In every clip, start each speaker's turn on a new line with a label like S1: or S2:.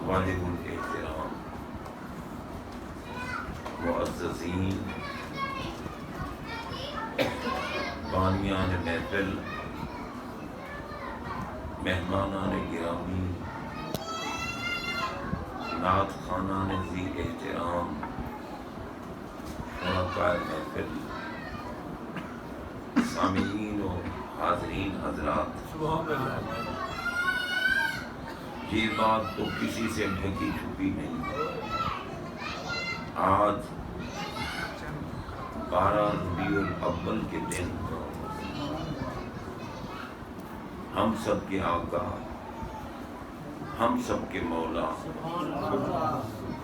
S1: واجب الاحترام معززین بانیان محفل، مہمانان گرامی، نعت خوانان ذی احترام، شرکائے محفل، سامعین و حاضرین حضرات، یہ بات تو کسی سے ڈھکی چھپی نہیں، آج 12 ربیع الاول کے دن ہم سب کے آقا، ہم سب کے مولا،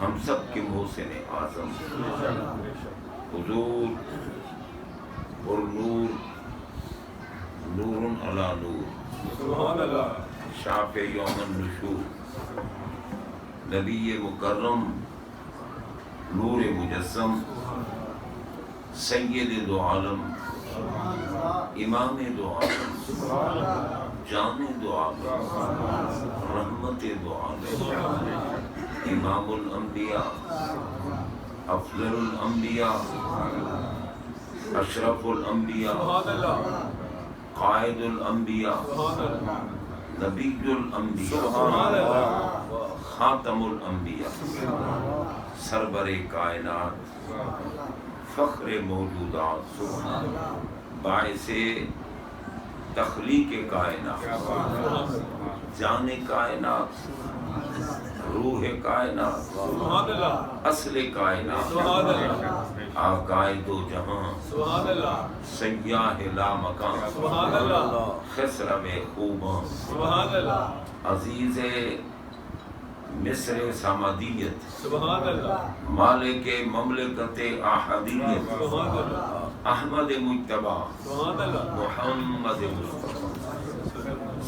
S1: ہم سب کے محسن اعظم حضور پر نور، نور علی نور، شافع یوم النشور، نبی مکرم، نور مجسم، سید دو عالم، امام دو عالم، جامع دو عالم، رحمت دو عالم، امام الانبیاء، افضل الانبیاء، اشرف الانبیاء، قائد الانبیاء، نبی الانبیاء، خاتم الانبیاء، سرور کائنات، فخر موجودات، باعث تخلیق کائنات، جان کائنات، روح کائنات، اصل کائنات، آقائے دو جہاں، سیاہ لا مکان، خسرو خوباں، عزیز مصر سمادیت، مالک مملکت احدیت، احمد مجتبی، محمد مصطفی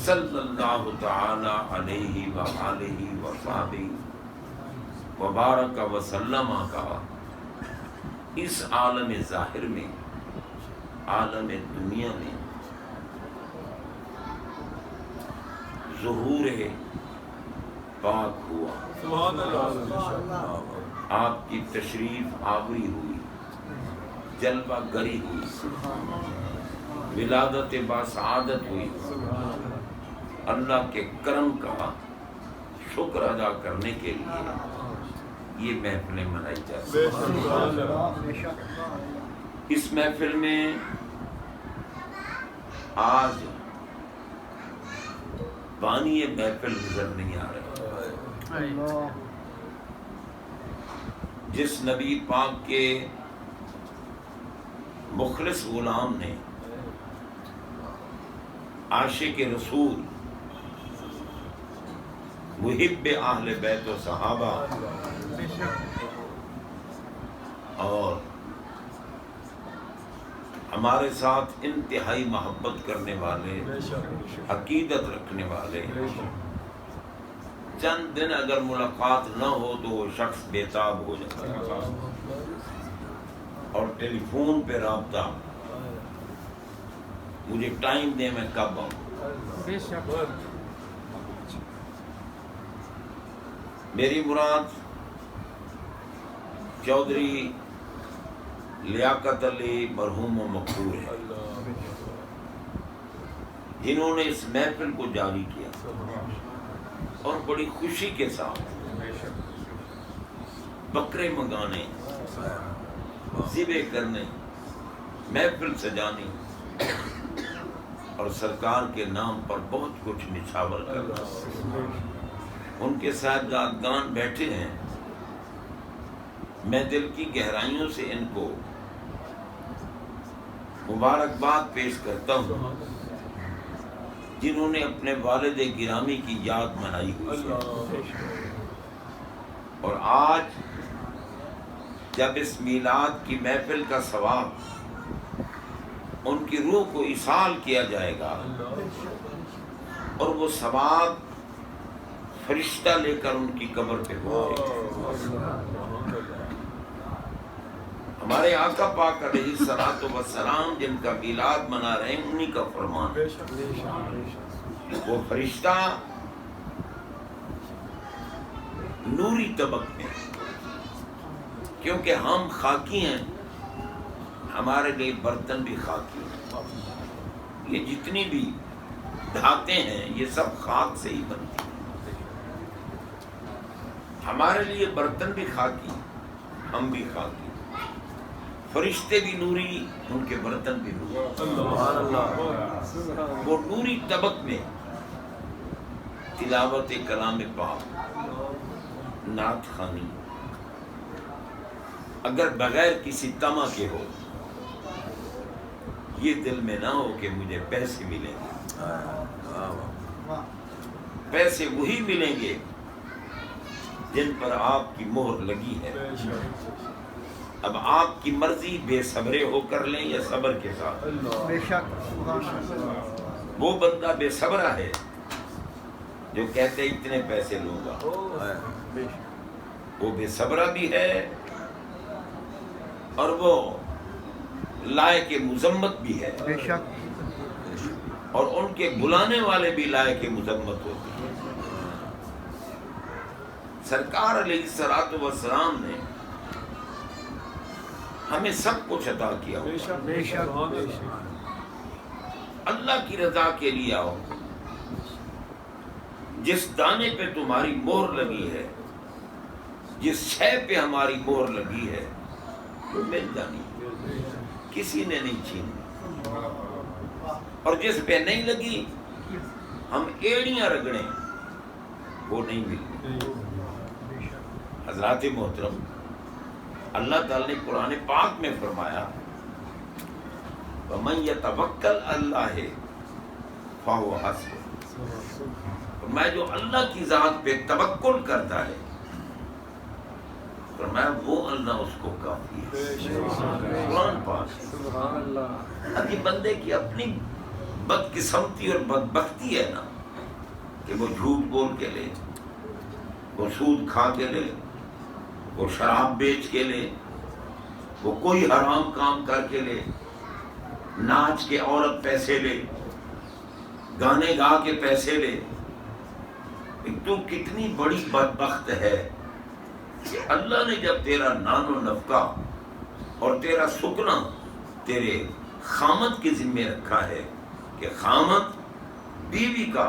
S1: صلی اللہ تعالی علیہ وآلہ وصحبہ وبارک وسلم کا اس عالم ظاہر میں، عالم دنیا میں ظہور پاک ہوا، آپ کی تشریف آوری ہوئی، جلوہ گری ہوئی، ولادت باسعادت ہوئی، اللہ کے کرم کا شکر ادا کرنے کے لیے یہ محفلیں منائی جاتی ہیں۔ اس محفل میں آج بانی محفل نظر نہیں آ رہے، جس نبی پاک کے مخلص غلام نے، عاشق رسول، محب اہل بیت و صحابہ اور ہمارے ساتھ انتہائی محبت کرنے والے، عقیدت رکھنے والے، چند دن اگر ملاقات نہ ہو تو وہ شخص بے تاب ہو جاتا ہے، اور ٹیلی فون پہ رابطہ، مجھے ٹائم دے میں کب آؤں۔ میری مراد چودھری لیاقت علی مرحوم و مقبول ہے، جنہوں نے اس محفل کو جاری کیا اور بڑی خوشی کے ساتھ بکرے منگانے، ذبح کرنے، محفل سجانی اور سرکار کے نام پر بہت کچھ نچھاور کرنا۔ ان کے ساتھ گان بیٹھے ہیں، میں دل کی گہرائیوں سے ان کو مبارکباد پیش کرتا ہوں، جنہوں نے اپنے والد گرامی کی یاد منائی ہوئی ہے، اور آج جب اس میلاد کی محفل کا ثواب ان کی روح کو ایصال کیا جائے گا، اور وہ ثواب فرشتہ لے کر ان کی قبر پہ پہنچے گا۔ ہمارے آقا پاک علیہ الصلوۃ والسلام جن کا میلاد منا رہے ہیں، انہی کا فرمان، وہ فرشتہ نوری طبق میں، کیونکہ ہم خاکی ہیں، ہمارے لیے برتن بھی خاکی ہیں. یہ جتنی بھی دھاتیں ہیں یہ سب خاک سے ہی بنتی ہیں. ہمارے لیے برتن بھی خاکی، ہم بھی خاکی، فرشتے بھی نوری، ان کے برتن بھی نوری. وہ نوری طبق میں تلاوت کلام پاک، نعت خوانی، اگر بغیر کسی طمع کے ہو، یہ دل میں نہ ہو کہ مجھے پیسے ملیں گے. پیسے وہی ملیں گے جن پر آپ کی مہر لگی ہے. اب آپ کی مرضی بے صبرے ہو کر لیں یا صبر کے ساتھ.
S2: بے شک
S1: وہ بندہ بے صبرہ ہے جو کہتے اتنے پیسے لوں گا، وہ بے صبرہ بھی ہے اور وہ لائق مذمت بھی ہے،
S2: بے شک
S1: اور ان کے بلانے والے بھی لائق مذمت ہوتے ہیں. سرکار علیہ الصلوۃ والسلام نے ہمیں سب کچھ عطا کیا ہوا.
S2: بے شک
S1: اللہ کی رضا کے لیے آؤ. جس دانے پہ تمہاری مہر لگی ہے، جس شے پہ ہماری مہر لگی ہے، وہ مل جانی ہے، کسی نے نہیں چھینی. اور جس پہ نہیں لگی ہم ایڑیاں رگڑیں، وہ نہیں ملی. حضرات محترم، اللہ تعالی نے قرآن پاک میں فرمایا وَمَن يَتَوَكَّلْ عَلَى اللَّهِ فَهُوَ حَسْبُهُ. فرمایا جو اللہ کی ذات پہ توکل کرتا ہے، فرمایا وہ اللہ اس کو کافی ہے. قرآن پاک. اب یہ بندے کی اپنی بدقسمتی اور بدبختی ہے نا کہ وہ جھوٹ بول کے لے، وہ سود کھا کے لے، وہ شراب بیچ کے لے، وہ کوئی حرام کام کر کے لے، ناچ کے عورت پیسے لے، گانے گا کے پیسے لے. تو کتنی بڑی بدبخت ہے کہ اللہ نے جب تیرا نان و نفقہ اور تیرا سکنا تیرے خامد کے ذمے رکھا ہے کہ خامد بیوی کا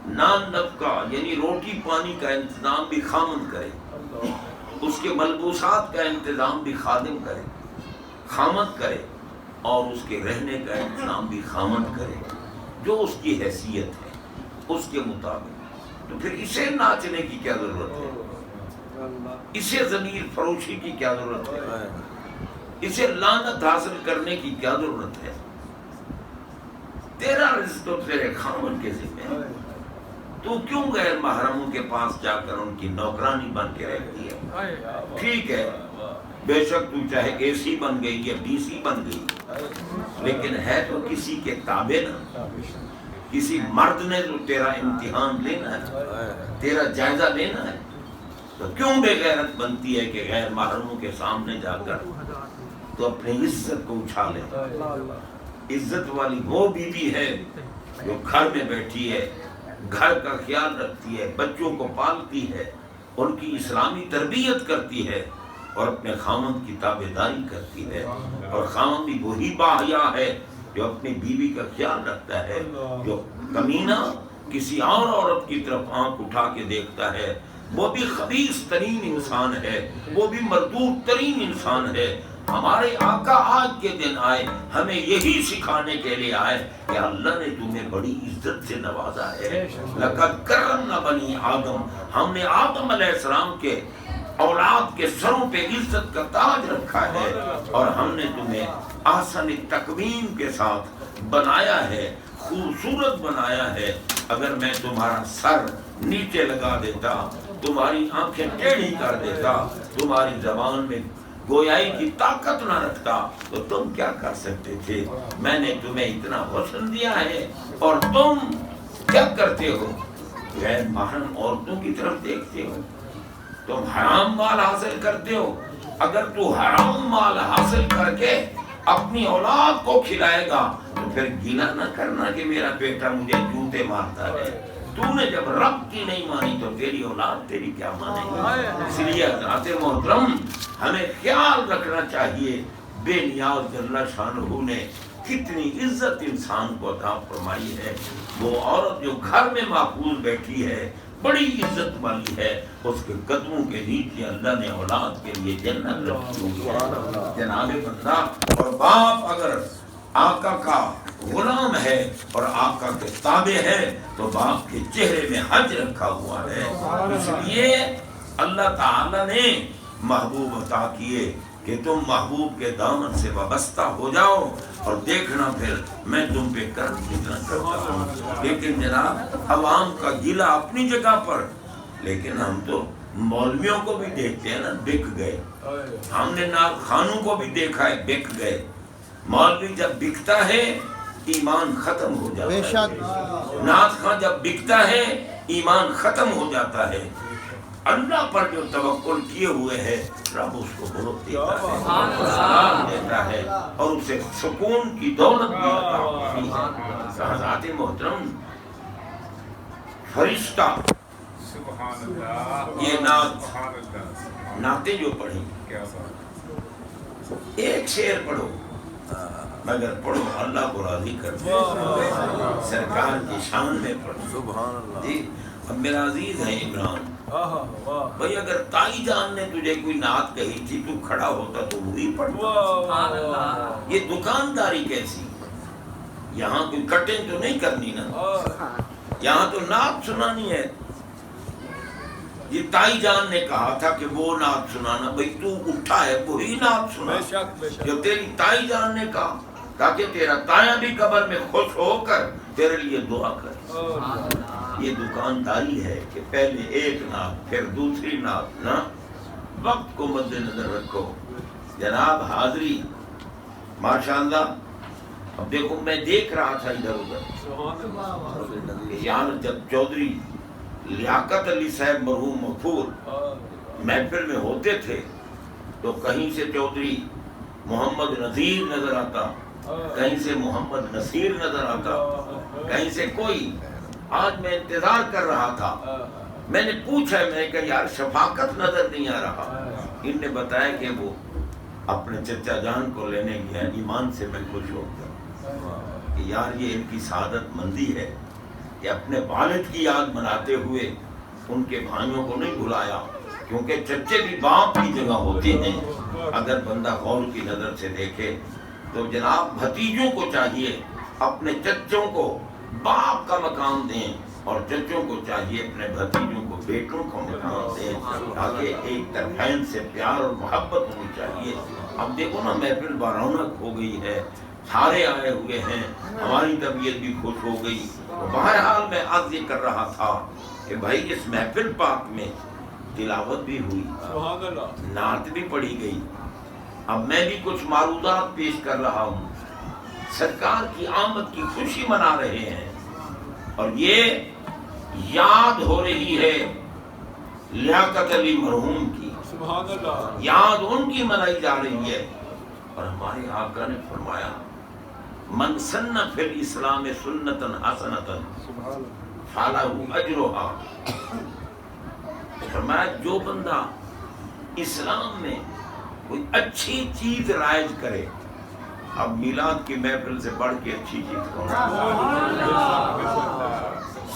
S1: نان نفقہ یعنی روٹی پانی کا انتظام بھی خامد کرے، اس کے ملبوسات کا انتظام بھی خادم کرے، خامد کرے، اور اس کے رہنے کا انتظام بھی خامد کرے جو اس کی حیثیت ہے اس کے مطابق. تو پھر اسے ناچنے کی کیا ضرورت ہے؟ اسے ضمیر فروشی کی کیا ضرورت ہے؟ اسے لعنت حاصل کرنے کی کیا ضرورت ہے؟ تیرا رزق تو تیرے خامد کے ذمہ ہے. تو کیوں غیر محرموں کے پاس جا کر ان کی نوکرانی بن کے رہتی ہے؟ ٹھیک ہے، بے شک تو چاہے اے سی بن گئی یا ڈی سی بن گئی، لیکن ہے تو کسی کے تابع نا. کسی مرد نے تو تیرا امتحان لینا ہے، تیرا جائزہ لینا ہے. تو کیوں بے غیرت بنتی ہے کہ غیر محرموں کے سامنے جا کر تو اپنی عزت کو اچھالے. عزت والی وہ بیوی ہے جو گھر میں بیٹھی ہے، گھر کا خیال رکھتی ہے، بچوں کو پالتی ہے، ان کی اسلامی تربیت کرتی ہے اور اپنے خامند کی تابعداری کرتی ہے. اور خامند بھی وہی باحیا ہے جو اپنی بیوی کا خیال رکھتا ہے. جو کمینہ کسی اور عورت کی طرف آنکھ اٹھا کے دیکھتا ہے وہ بھی خبیث ترین انسان ہے، وہ بھی مردود ترین انسان ہے. ہمارے آقا آج کے دن آئے ہمیں یہی سکھانے کے لیے آئے کہ اللہ نے تمہیں بڑی عزت سے نوازا ہے. لقد کرمنا بنی آدم، ہم نے آدم علیہ السلام کے اولاد کے سروں پہ عزت کا تاج رکھا ہے اور ہم نے تمہیں احسن تقویم کے ساتھ بنایا ہے، خوبصورت بنایا ہے. اگر میں تمہارا سر نیچے لگا دیتا، تمہاری آنکھیں ٹیڑھی کر دیتا، تمہاری زبان میں گویائی کی طاقت نہ رکھتا تو تم کیا کر سکتے تھے؟ میں نے تمہیں اتنا حسن دیا ہے اور تم کیا کرتے ہو؟ غیر محرم عورتوں کی طرف دیکھتے ہو، تم حرام مال حاصل کرتے ہو. اگر تو حرام مال حاصل کر کے اپنی اولاد کو کھلائے گا تو پھر گیلا نہ کرنا کہ میرا بیٹا مجھے جوتے مارتا ہے. تو نے جب رب کی نہیں مانی تو تیری اولاد تیری کیا مانے گی؟ اس لیے حضرات محترم ہمیں خیال رکھنا چاہیے بے نیاز جل شانہ نے کتنی عزت انسان کو عطا فرمائی ہے. وہ عورت جو گھر میں محفوظ بیٹھی ہے بڑی عزت والی ہے، اس کے قدموں کے نیچے اللہ نے اولاد کے لیے جنت رکھی ہوئی ہے. جناب بندہ، اور باپ اگر آقا کا غلام ہے اور آقا کے تابع ہے تو باپ کے چہرے میں حج رکھا ہوا ہے. اس لیے اللہ تعالی نے محبوب عطا کیے کہ تم محبوب کے دامن سے وابستہ ہو جاؤ اور دیکھنا پھر میں تم پہ کرم کتنا کرتا ہوں. لیکن جناب عوام کا گلہ اپنی جگہ پر، لیکن ہم تو مولویوں کو بھی دیکھتے ہیں نا بک گئے. ہم نے نعت خانوں کو بھی دیکھا ہے بک گئے. مولوی جب بکتا ہے ایمان ختم ہو جاتا ہے، نعت خان جب بکتا ہے ایمان ختم ہو جاتا ہے. اللہ پر جو توکل کیے ہوئے ہے رب اس کو بہت دیتا ہے، سلام دیتا ہے اور اسے سکون کی دولت بھی عطا ہوتی ہے. حضرات محترم، فرشتہ یہ نعتیں جو پڑھی، ایک شعر پڑھو مگر پڑھو اللہ کو راضی کر دے، سرکار کی شان میں پڑھو. جی اب میرا عزیز ہے عمران بھائی، اگر تائی جان نے تجھے کوئی نعت کہی تھی تو کھڑا ہوتا تو وہی پڑھتا. یہ دکانداری کیسی؟ یہاں کوئی کٹنگ تو نہیں کرنی نا، یہاں تو نعت سنانی ہے. یہ تائی جان نے کہا تھا کہ وہ نعت سنانا، بھائی تو اٹھا ہے وہی نعت سنا جو تیری تائی جان نے کہا، تاکہ تیرا تایا بھی قبر میں خوش ہو کر تیرے لیے دعا کرے. یہ دکانداری ہے کہ پہلے ایک نعت پھر دوسری نعت نا. وقت کو مد نظر رکھو. جناب حاضری ماشاءاللہ. اب دیکھو میں دیکھ رہا تھا ادھر ادھر، یہاں جب چودھری لیاقت علی صاحب مرحوم مغفور محفل میں ہوتے تھے تو کہیں سے چودھری محمد نذیر نظر آتا، کہیں سے محمد نصیر نظر آتا، کہیں سے کوئی. آج میں انتظار کر رہا تھا، میں نے پوچھا، میں نے کہا یار شفاقت نظر نہیں آ رہا. ان نے بتایا کہ وہ اپنے چچا جان کو لینے گیا. ایمان سے میں خوش ہو گیا کہ یار یہ ان کی سعادت مندی ہے کہ اپنے والد کی یاد مناتے ہوئے ان کے بھائیوں کو نہیں بھلایا، کیونکہ چچے بھی باپ کی جگہ ہوتے ہیں. اگر بندہ غور کی نظر سے دیکھے تو جناب بھتیجوں کو چاہیے اپنے چچوں کو باپ کا مقام دیں اور چچوں کو چاہیے اپنے بھتیجوں کو بیٹوں کا مقام دیں، تاکہ ایک طرفین سے پیار اور محبت ہونی چاہیے. اب دیکھو نا محفل بارونق ہو گئی ہے، سارے آئے ہوئے ہیں، ہماری طبیعت بھی خوش ہو گئی. بہرحال میں عرض یہ کر رہا تھا کہ بھائی اس محفل پاک میں تلاوت بھی ہوئی، نعت بھی پڑھی گئی. اب میں بھی کچھ معروضات پیش کر رہا ہوں. سرکار کی آمد کی خوشی منا رہے ہیں اور یہ یاد ہو رہی ہے لیاقت علی مرحوم کی، یاد ان کی منائی جا رہی ہے. اور ہمارے آقا نے فرمایا من سن فی الاسلام سنتا حسنتا فلہ اجرھا. فرمایا جو بندہ اسلام میں کوئی اچھی چیز رائج کرے. اب میلاد کی محفل سے بڑھ کے اچھی چیز کون؟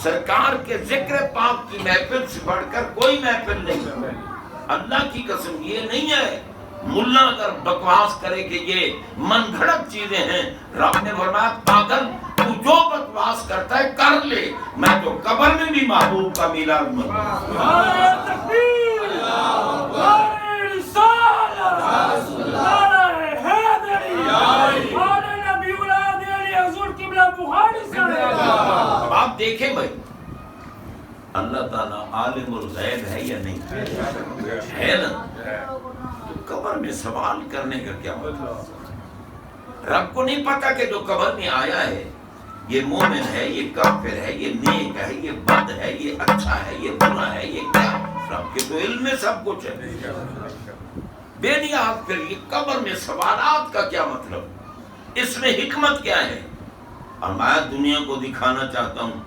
S1: سرکار کے ذکر پاک کی محفل سے بڑھ کر کوئی محفل نہیں. اللہ کی قسم یہ نہیں ہے ملا اگر بکواس کرے کہ یہ من گھڑت چیزیں ہیں. رب نے فرمایا پاگل تو جو بکواس کرتا ہے کر لے، میں تو قبر میں بھی محبوب کا میلاد مناؤں. اب آپ دیکھیں بھائی اللہ تعالیٰ عالم الغیب ہے یا نہیں ہے نا؟ تو قبر میں سوال کرنے کا کیا مطلب؟ رب کو نہیں پتا کہ جو قبر میں آیا ہے یہ مومن ہے، یہ کافر ہے، یہ نیک ہے، یہ بد ہے، یہ اچھا ہے، یہ برا ہے، یہ کیا؟ رب کے تو علم میں سب کچھ ہے. بے نیاز پھر یہ قبر میں سوالات کا کیا مطلب؟ اس میں حکمت کیا ہے؟ اور میں دنیا کو دکھانا چاہتا ہوں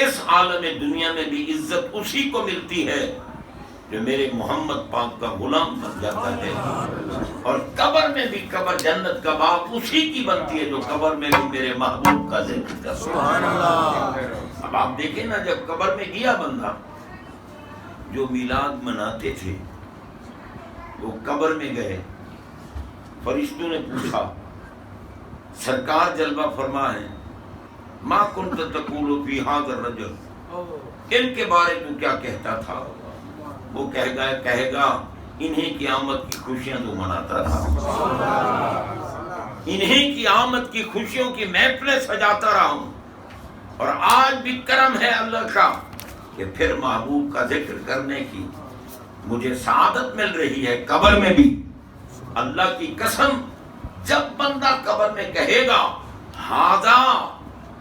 S1: اس عالم دنیا میں بھی عزت اسی کو ملتی ہے جو میرے محمد پاک کا غلام بن جاتا ہے، اور قبر میں بھی، قبر جنت کا باغ اسی کی بنتی ہے جو قبر میں بھی میرے محبوب کا ذکر کرتا ہے۔ اب آپ دیکھیں نا، جب قبر میں گیا بندہ، جو میلاد مناتے تھے وہ قبر میں گئے، فرشتوں نے پوچھا، سرکار جلوہ فرما ہے، ما کنت تقول فی ھذا الرجل، ان کے بارے میں کیا کہتا تھا؟ وہ کہے گا انہیں کی آمد کی خوشیاں تو مناتا تھا، انہیں کی آمد کی خوشیوں کی محفلیں سجاتا رہا ہوں، اور آج بھی کرم ہے اللہ کا کہ پھر محبوب کا ذکر کرنے کی مجھے سعادت مل رہی ہے قبر میں بھی۔ اللہ کی قسم، جب بندہ قبر میں کہے گا ھذا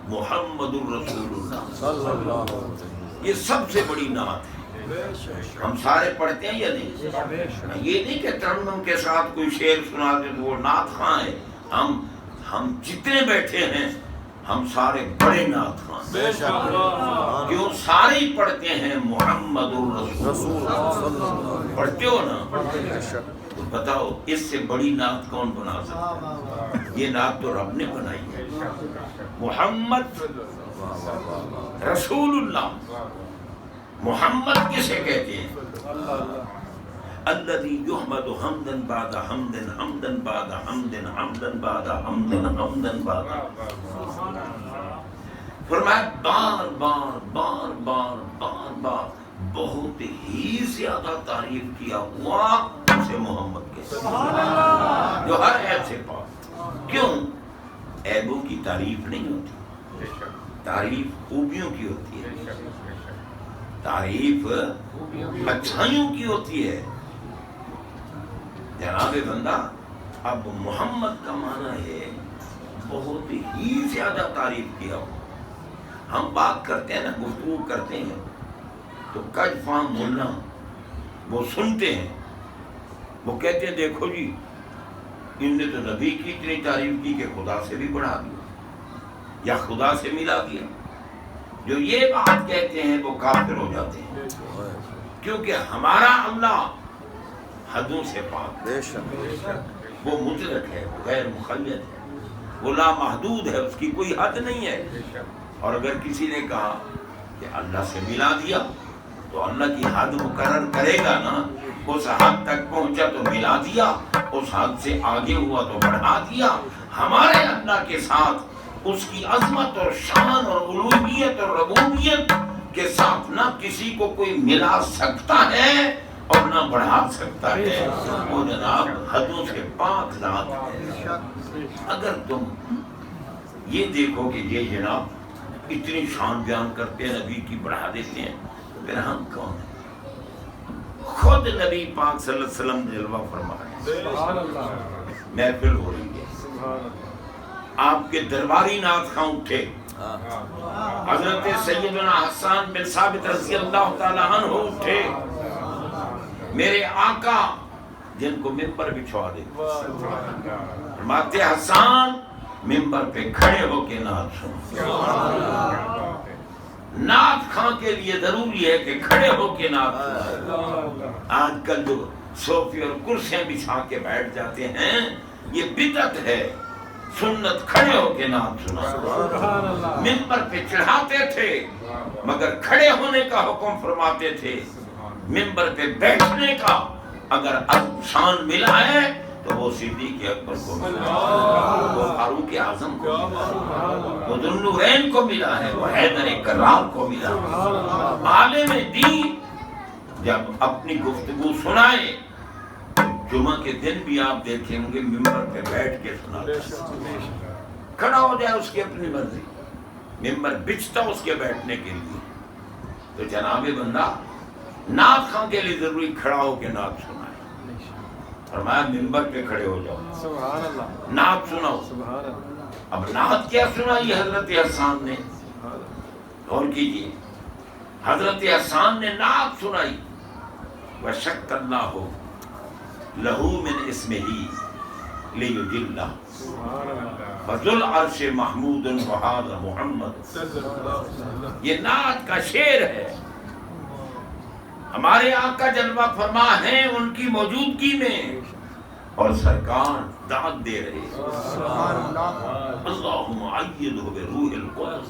S1: محمد الرسول اللہ صلی اللہ علیہ وسلم، یہ سب سے بڑی نعت ہے۔ ہم سارے پڑھتے ہیں یا نہیں؟ یہ نہیں کہ ترنم کے ساتھ کوئی شعر سنا دے تو وہ نعت خواں ہے۔ ہم جتنے بیٹھے ہیں ہم سارے بڑے نعت خواں، کیوں سارے ہی پڑھتے ہیں محمد الرسول، پڑھتے ہو نا؟ تو بتاؤ اس سے بڑی نعت کون بنا سکتا ہے؟ یہ نعت تو رب نے بنائی ہے، محمد رسول اللہ۔ محمد کسے کہتے ہیں؟ الذی یحمد حمدا بعد حمد، حمدا بعد حمد، حمدا بعد حمد، حمدا بعد۔ فرمایا بار بار بار بار بار بار بہت ہی زیادہ تعریف کیا ہوا اسے محمد کے، جو ہر عیب سے پاک۔ کیوں؟ عیبوں کی تعریف نہیں ہوتی، تعریف خوبیوں کی ہوتی ہے، تعریف اچھائیوں کی ہوتی ہے۔ جناب بندہ، اب محمد کا معنی ہے بہت ہی زیادہ تعریف کیا ہو۔ ہم بات کرتے ہیں نا، گفتگو کرتے ہیں تو کج فام ملنا وہ سنتے ہیں، وہ کہتے ہیں دیکھو جی ان نے تو نبی کی اتنی تعریف کی کہ خدا سے بھی بڑھا دیا یا خدا سے ملا دیا۔ جو یہ بات کہتے ہیں وہ کافر ہو جاتے ہیں، کیونکہ ہمارا اللہ حدوں سے پاک، وہ مطلق ہے، وہ غیر مقید ہے، وہ لامحدود ہے، اس کی کوئی حد نہیں ہے۔ اور اگر کسی نے کہا کہ اللہ سے ملا دیا تو اللہ کی حد مقرر کرے گا نا، اس حد تک پہنچا تو ملا دیا، اس حد سے آگے ہوا تو بڑھا دیا۔ ہمارے اللہ کے ساتھ اس کی عظمت اور شان اور الوہیت اور ربوبیت کے ساتھ نہ کسی کو کوئی ملا سکتا ہے اور نہ بڑھا سکتا ہے، وہ جناب حدوں سے پاک ذات ہے۔ اگر تم یہ دیکھو کہ یہ جناب اتنی شان بیان کرتے ہیں، نبی کی بڑھا دیتے ہیں، تو پھر ہم کون ہیں؟ خود نبی پاک صلی اللہ علیہ وسلم جلوہ فرما رہے ہیں، محفل ہو رہی ہے، آپ کے درباری نعت خواں اٹھے، حضرت سیدنا حسان بن ثابت رضی اللہ تعالی عنہ اٹھے، میرے آقا جن کو ممبر بچھوا دے، فرماتے حسان ممبر پہ کھڑے ہو کے نعت سنو۔ نعت خواں کے لیے ضروری ہے کہ کھڑے ہو کے نعت سنو۔ آج کل جو صوفی اور کرسیاں بچھا کے بیٹھ جاتے ہیں، یہ بدعت ہے۔ سنت کھڑے ہو کے نعت سنا، ممبر پہ چڑھاتے تھے مگر کھڑے ہونے کا حکم فرماتے تھے، ممبر پہ بیٹھنے کا اگر شان ملا ہے تو وہ صدیق اکبر کو ملا، وہ فاروق اعظم کو ملا، وہ ذوالنورین کو ملا ہے، وہ حیدر کرار کو ملا۔ عالم دین جب اپنی گفتگو سنائے، جمعہ کے دن بھی آپ دیکھیں گے ممبر پہ بیٹھ کے سناتا ہے، کھڑا ہو جائے اس کی اپنی مرضی، ممبر بچتا اس کے بیٹھنے کے لیے۔ تو جناب بندہ نعت خواں کے لیے ضروری کھڑا ہو کے نعت سنائے، فرمایا ممبر پہ کھڑے ہو جاؤ، نعت سناؤ۔ اب نعت کیا سنائی حضرت حسان نے؟ غور کیجیے، حضرت حسان نے نعت سنائی، وَشَكَّ اللَّهُ لَهُ مِنْ اسْمِهِ لیجلہ فذو العرش محمود وہذا محمد. یہ نعت کا شعر ہے. ہمارے آقا جلوہ فرما ہیں ان کی موجودگی میں اور سرکار داد دے رہے ہیں. اللہم ایدہ بروح القدس.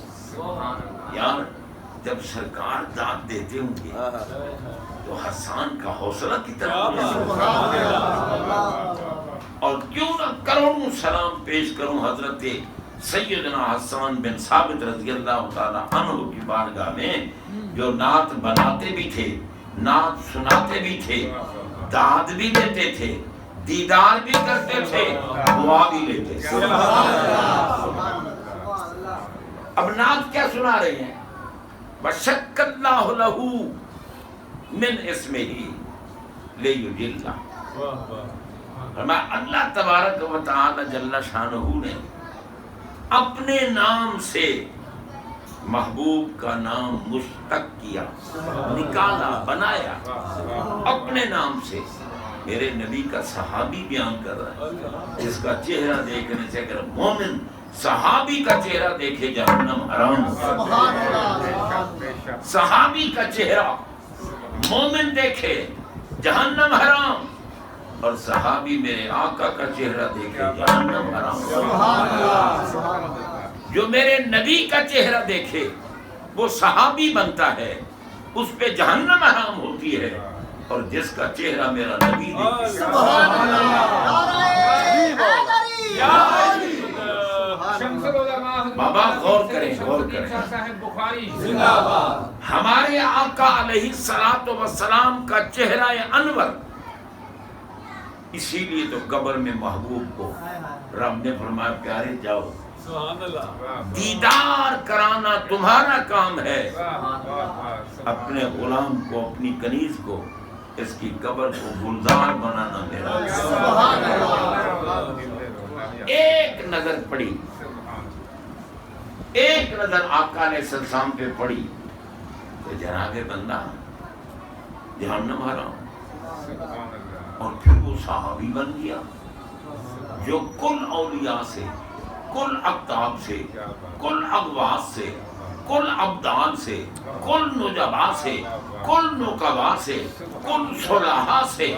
S1: یار جب سرکار داد دیتے ہوں گے تو حسان کا حوصلہ کتنا اور کیوں نہ کروڑوں سلام پیش کروں حضرت سیدنا حسان بن ثابت رضی اللہ تعالیٰ عنہ کی بارگاہ میں جو نعت بناتے بھی تھے, نعت سناتے بھی تھے, داد بھی دیتے تھے, دیدار بھی کرتے تھے, دعا بھی لیتے تھے. اب نعت کیا سنا رہے ہیں؟ وَشَكَّ اللَّهُ لَهُ مِنْ اسْمِهِ لِيُجِلَّهُ. اللہ تبارک و تعالی جل شانہ نے اپنے نام سے محبوب کا نام مشتق کیا, نکالا, بنایا اپنے نام سے. میرے نبی کا صحابی بیان کر رہا ہے جس کا چہرہ دیکھنے سے اگر مومن صحابی کا چہرہ دیکھے جہنم حرام. صحابی کا چہرہ مومن دیکھے جہنم حرام, اور صحابی میرے آقا کا چہرہ دیکھے جہنم حرام. جو میرے نبی کا چہرہ دیکھے وہ صحابی بنتا ہے, اس پہ جہنم حرام ہوتی ہے, اور جس کا چہرہ میرا نبی دیکھے. بابا غور کریں, غور کریں. ہمارے آقا علیہ الصلوۃ والسلام کا چہرہ انور, اسی لیے تو قبر میں محبوب کو رب نے فرمایا پیارے جاؤ, دیدار کرانا تمہارا کام ہے, اپنے غلام کو, اپنی کنیز کو, اس کی قبر کو گلزار بنانا میرا. ایک نظر پڑی, ایک نظر آقا علیہ السلام پہ پڑی تو جناب بندہ جہنم حرام. اور پھر وہ صحابی بن گیا جو کل اولیاء سے, کل اقطاب سے, کل اغواث سے, کل ابدال سے, کل نجبا سے, کل نقبا سے, کل صلحاء سے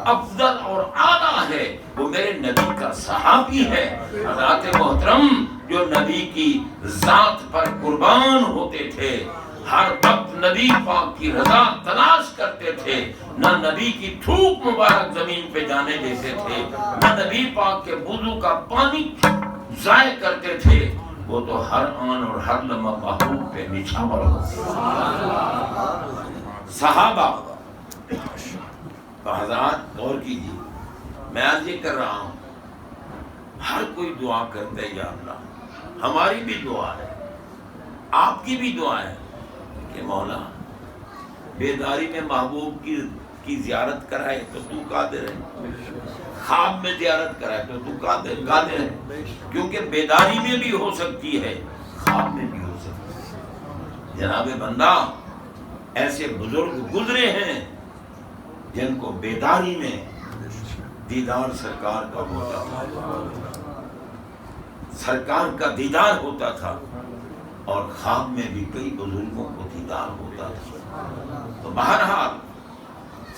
S1: افضل اور اعلیٰ ہے. وہ میرے نبی کا صحابی ہے. حضرات محترم جو نبی کی ذات پر قربان ہوتے تھے, ہر وقت نبی پاک کی رضا تلاش کرتے تھے, نہ نبی کی تھوک مبارک زمین پہ جانے دیتے تھے, نہ نبی پاک کے وضو کا پانی ضائع کرتے تھے, وہ تو ہر آن اور ہر لمحہ محبوب پہ نچھاور ہوتے. صحابہ حضرات غور کیجیے, میں آج یہ کر رہا ہوں, ہر کوئی دعا کرتا ہے یا اللہ, ہماری بھی دعا ہے, آپ کی بھی دعا ہے کہ مولا بیداری میں محبوب کی زیارت کرائے تو تو قادر ہے, خواب میں زیارت کرائے تو تو قادر ہے, کیونکہ بیداری میں بھی ہو سکتی ہے, خواب میں بھی ہو سکتی ہے. جناب بندہ ایسے بزرگ گزرے ہیں جن کو بیداری میں دیدار سرکار کا ہوتا تھا, سرکار کا دیدار ہوتا تھا, اور خواب میں بھی کئی بزرگوں کو دیدار ہوتا تھا. تو بہرحال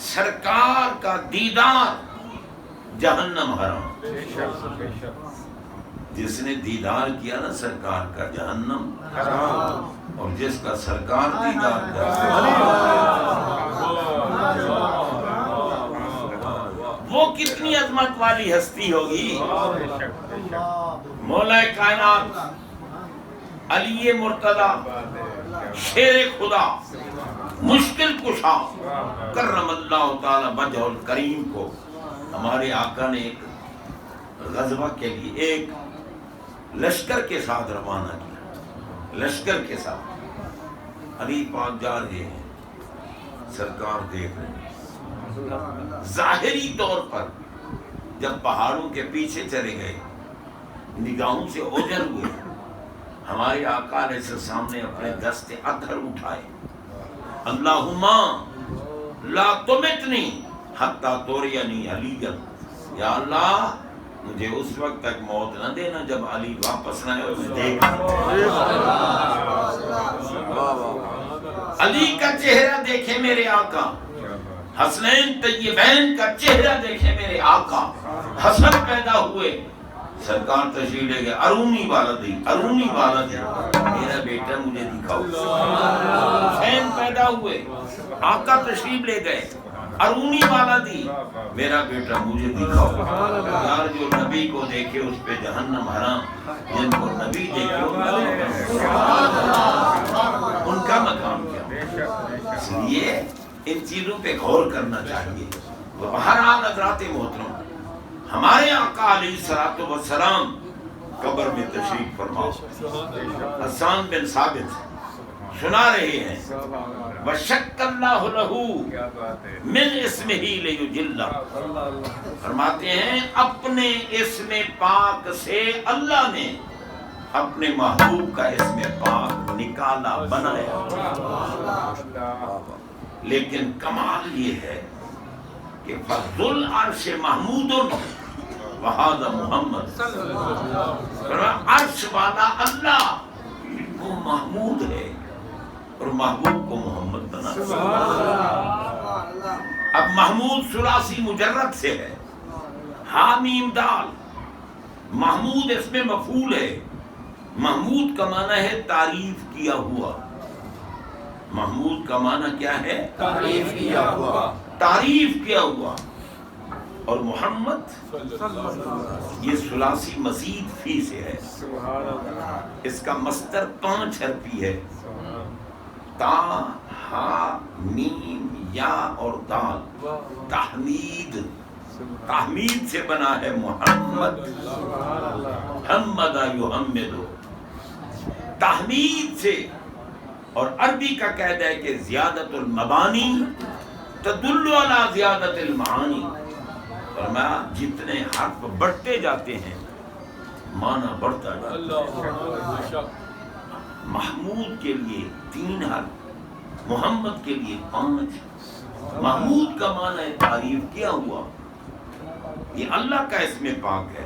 S1: سرکار کا دیدار جہنم حرام. جس نے دیدار کیا نا سرکار کا جہنم حرام, اور جس کا سرکار دیدار وہ کتنی عظمت والی ہستی ہوگی. مولا کائنات علی مرتضی شیر خدا مشکل کشا کرم اللہ تعالی وجہ الکریم کو ہمارے آقا نے ایک غزوہ کے لیے ایک لشکر کے ساتھ روانہ کیا. لشکر کے ساتھ علی پاک جا رہے ہیں, سرکار دیکھ رہے ہیں. ظاہری طور پر جب پہاڑوں کے پیچھے چلے گئے, نگاہوں سے اوجھل ہوئے, ہمارے آقا علیہ السلام نے اپنے دست اطہر اٹھائے, اللہم لا تمتنی حتی تورینی علیا, یا اللہ مجھے اس وقت تک موت نہ دینا جب علی واپس نہ آئے اور میں دیکھ علی کا چہرہ دیکھے میرے آقا، حسنین طیبین کا چہرہ دیکھے میرے آقا، حسن پیدا ہوئے، سرکار تشریف لے گئے، ارونی والدی ارونی والدی، میرا بیٹا مجھے دکھاؤ۔ حسین پیدا ہوئے، آقا تشریف لے گئے، ارونی والدی، میرا بیٹا مجھے دکھاؤ۔ یار جو نبی کو دیکھے اس پہ جہنم حرام، جن کو نبی دیکھے ان کا مقام کیا؟ اس لیے ان چیزوں پہ غور کرنا چاہیے۔ بہرحال حضرات محترم، ہمارے آقا علیہ الصلوۃ والسلام قبر میں تشریف فرما، حسان بن ثابت سنا رہے ہیں، وَشَقَّ اللَّهُ لَهُ مِنْ اسْمِهِ لِيُجِلَّهُ، فرماتے ہیں اپنے اسم پاک سے اللہ نے اپنے محبوب کا اسم پاک نکالا، بنایا۔ لیکن کمال یہ ہے کہ فضل العرش محمود وہذا محمد، عرش والا اللہ وہ محمود ہے اور محبوب کو محمد بنا۔ اب محمود ثلاثی مجرد سے ہے، حامیم دال، محمود اس میں مفعول ہے۔ محمود کا معنی ہے تعریف کیا ہوا، محمود کا معنی کیا ہے؟ تعریف کیا ہوا، تعریف کیا ہوا۔ اور محمد یہ ثلاثی مزید فی سے ہے، اس کا مصدر 5 حرفی ہے، تا، ہا، میم، یا اور دال، تحمید، تحمید سے بنا ہے محمد، حمد یحمد، تحمید سے۔ اور عربی کا قاعدہ ہے کہ زیادت المبانی تدل علی زیادت المعانی، فرمایا جتنے حرف بڑھتے جاتے ہیں معنی بڑھتا جاتا ہے۔ محمود کے لیے 3 حرف، محمد کے لیے 5۔ محمود کا معنی ہے تعریف کیا ہوا، یہ اللہ کا اسم پاک ہے۔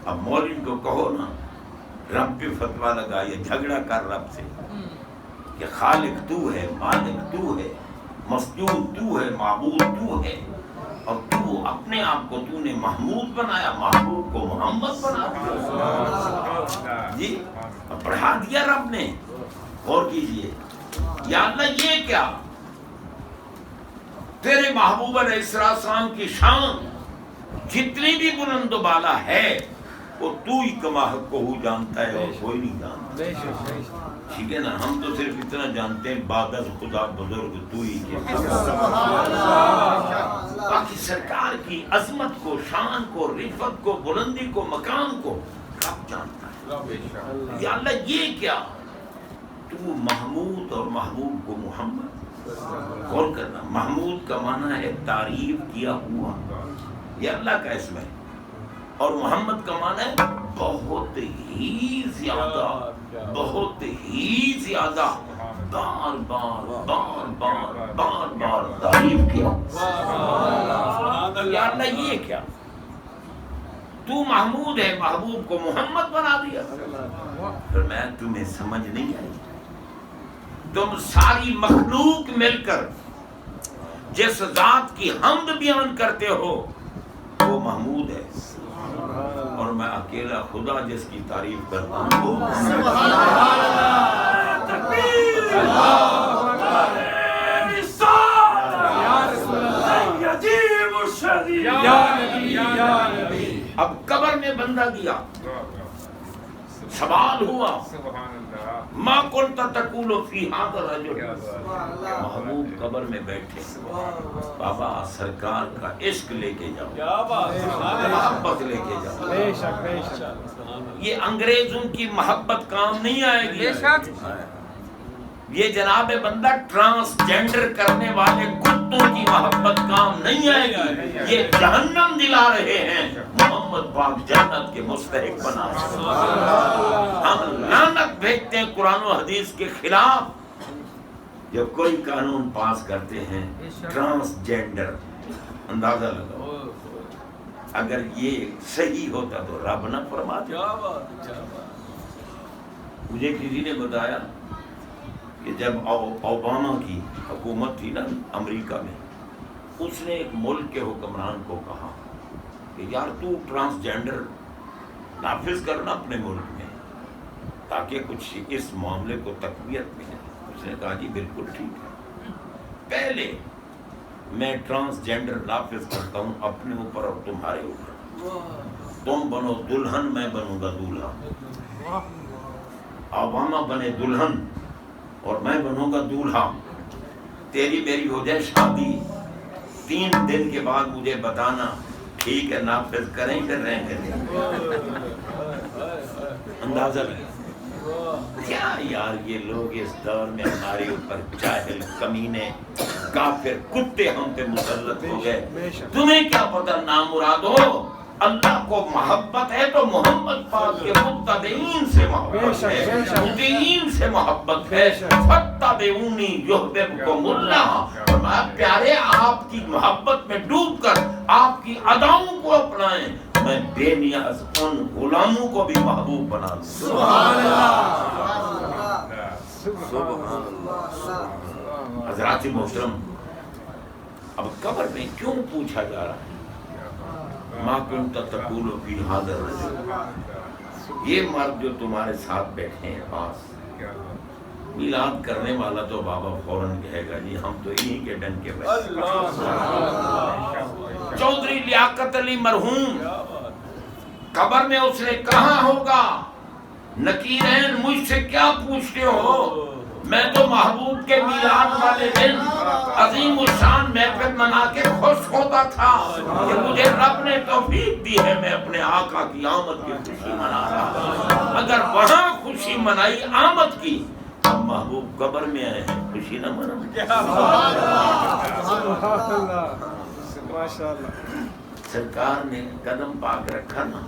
S1: اب مولوی کو کہو نا رب پہ فتویٰ لگا، یہ جھگڑا کر رب سے کہ خالق تو ہے، مالک تو ہے، مسجود تو ہے، معبود تو ہے، اور تو اپنے آپ کو تو نے محمود بنایا، محبوب کو محمد بنا دیا جی، پڑھا دیا رب نے۔ غور کیجئے، یا اللہ یہ کیا، تیرے محبوب علیہ السلام کی شان جتنی بھی بلند و بالا ہے وہ تو ہی کما حق کو جانتا ہے اور کوئی نہیں جانتا، ٹھیک ہے نا؟ ہم تو صرف اتنا جانتے ہیں بعد خدا بزرگ تو ہی کے، باقی سرکار کی عظمت کو، شان کو، رفعت کو، بلندی کو، مقام کو رب جانتا ہے۔ یا اللہ یہ کیا، تو محمود اور محبوب کو محمد۔ غور کرنا، محمود کا معنی ہے تعریف کیا ہوا، یہ اللہ کا اسم ہے، اور محمد کا معنی ہے بہت ہی زیادہ، بہت ہی زیادہ، بار بار بار بار بار بار تعریف کیا۔ یا اللہ یہ کیا، تو محمود ہے، محبوب کو محمد بنا دیا۔ پھر میں تمہیں سمجھ نہیں آئی، تم ساری مخلوق مل کر جس ذات کی حمد بیان کرتے ہو وہ محمود ہے، اور میں اکیلا خدا جس کی تعریف کرتا ہوں وہ اب قبر میں بندہ گیا، سوال ہوا ما کنت تقول فی ھذا الرجل، محبوب قبر میں بیٹھے، بابا سرکار کا عشق لے کے جاؤ، محبت لے کے جاؤ، یہ انگریزوں کی محبت کام نہیں آئے گی، یہ جناب بندہ ٹرانسجینڈر کرنے والے کتوں کی محبت کام نہیں آئے گی، یہ جہنم دلا رہے ہیں، محمد پاک جنت کے مستحق بنا رہے ہیں۔ ہم لعنت بھیجتے ہیں قرآن و حدیث کے خلاف جب کوئی قانون پاس کرتے ہیں ٹرانسجینڈر، اندازہ لگاؤ اگر یہ صحیح ہوتا تو رب نہ فرماتے. مجھے کسی نے بتایا کہ جب اوباما کی حکومت تھی نا امریکہ میں، اس نے ایک ملک کے حکمران کو کہا کہ یار تو ٹرانسجینڈر نافذ کرنا اپنے ملک میں تاکہ کچھ اس معاملے کو تقویت ملے. اس نے کہا جی بالکل ٹھیک ہے، پہلے میں ٹرانسجینڈر نافذ کرتا ہوں اپنے اوپر اور تمہارے اوپر. تم بنو دلہن، میں بنوں گا دولہا. اوباما بنے دلہن اور میں بنوں گا دولہا. تیری میری ہو جائے شادی، 3 دن کے بعد مجھے بتانا ٹھیک ہے نافذ کریں کہ رہیں گے. اندازہ لگا کیا یار یہ لوگ اس دور میں ہمارے اوپر جاہل کمینے کافر کتے ہم پہ مسلط ہو گئے. تمہیں کیا پتہ نامرادو، اللہ کو محبت ہے تو محمد پاک کے متبعین سے محبت ہے، مطیعین سے محبت ہے. فاتبعونی یحببکم اللہ. فرمایا پیارے آپ کی محبت میں ڈوب کر آپ کی اداؤں کو اپنائیں، میں بے نیاز ان غلاموں کو بھی محبوب بنا دوں. سبحان اللہ، سبحان اللہ. حضرات محترم، اب قبر میں کیوں پوچھا جا رہا ہے ما کنت تقول فی ھذا الرجل؟ یہ مرد جو تمہارے ساتھ بیٹھے ہیں پاس، میلاد کرنے والا تو بابا فوراً کہے گا جی ہم تو انہی کے ڈن کے بیٹھے. چودھری لیاقت علی مرحوم قبر میں اس نے کہا ہوگا نکیرین مجھ سے کیا پوچھتے ہو، میں تو محبوب کے میلاد والے دن عظیم الشان محفل منا کے خوش ہوتا تھا کہ مجھے رب نے توفیق دی ہے میں اپنے آقا کی آمد کی خوشی منا رہا. اگر وہاں خوشی منائی آمد کی، اب محبوب قبر میں آئے ہیں خوشی نہ منا. سرکار نے قدم پاک رکھا نا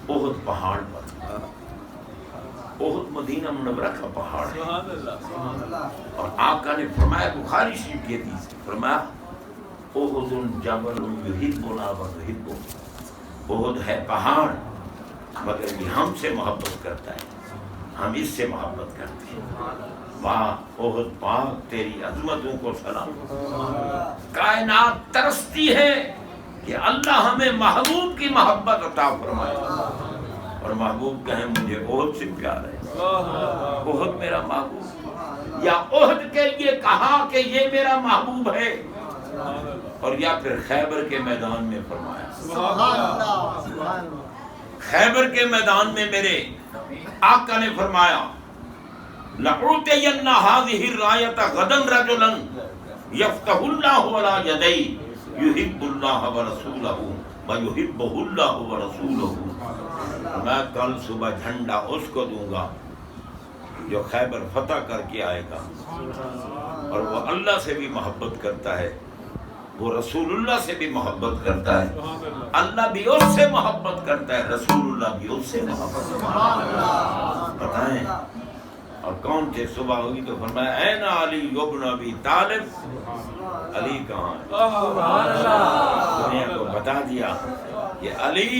S1: احد پہاڑ پر. احد مدینہ منورہ کا پہاڑ ہے، اور آقا نے فرمایا بخاری شریف کی حدیث فرمایا احد جبل یحبنا ونحبہ. احد ہے پہاڑ مگر یہ ہم سے محبت کرتا ہے، ہم اس سے محبت کرتے ہیں. واہ احد پاک تیری عظمتوں کو سلام. کائنات ترستی ہے کہ اللہ ہمیں محبوب کی محبت عطا فرمائے، اور محبوب کہیں مجھے احد سے پیار ہے، احد میرا محبوب. یا احد کے لیے کہا کہ یہ میرا محبوب ہے، اور یا پھر خیبر کے میدان میں فرمایا. خیبر کے میدان میں میرے آقا نے فرمایا لَأُعْطِيَنَّ هَذِهِ الرَّایَةَ غَدًا رَجُلًا يَفْتَحُ اللَّهُ عَلَى يَدَيْهِ يُحِبُّ اللَّهَ وَرَسُولَهُ وَيُحِبُّهُ اللَّهُ وَرَسُولُهُ. میں کل صبح جھنڈا اس کو دوں گا جو خیبر فتح کر کے آئے گا، اور وہ اللہ سے بھی محبت کرتا ہے، وہ رسول اللہ سے بھی محبت کرتا ہے. اللہ بھی اس سے محبت کرتا ہے، رسول اللہ بھی اس سے محبت کرتا ہے. بتائیں اور کون تھے؟ صبح ہوئی تو فرمایا اين علی ابن ابی طالب، علی کہاں ہے؟ دنیا کو بتا دیا کہ علی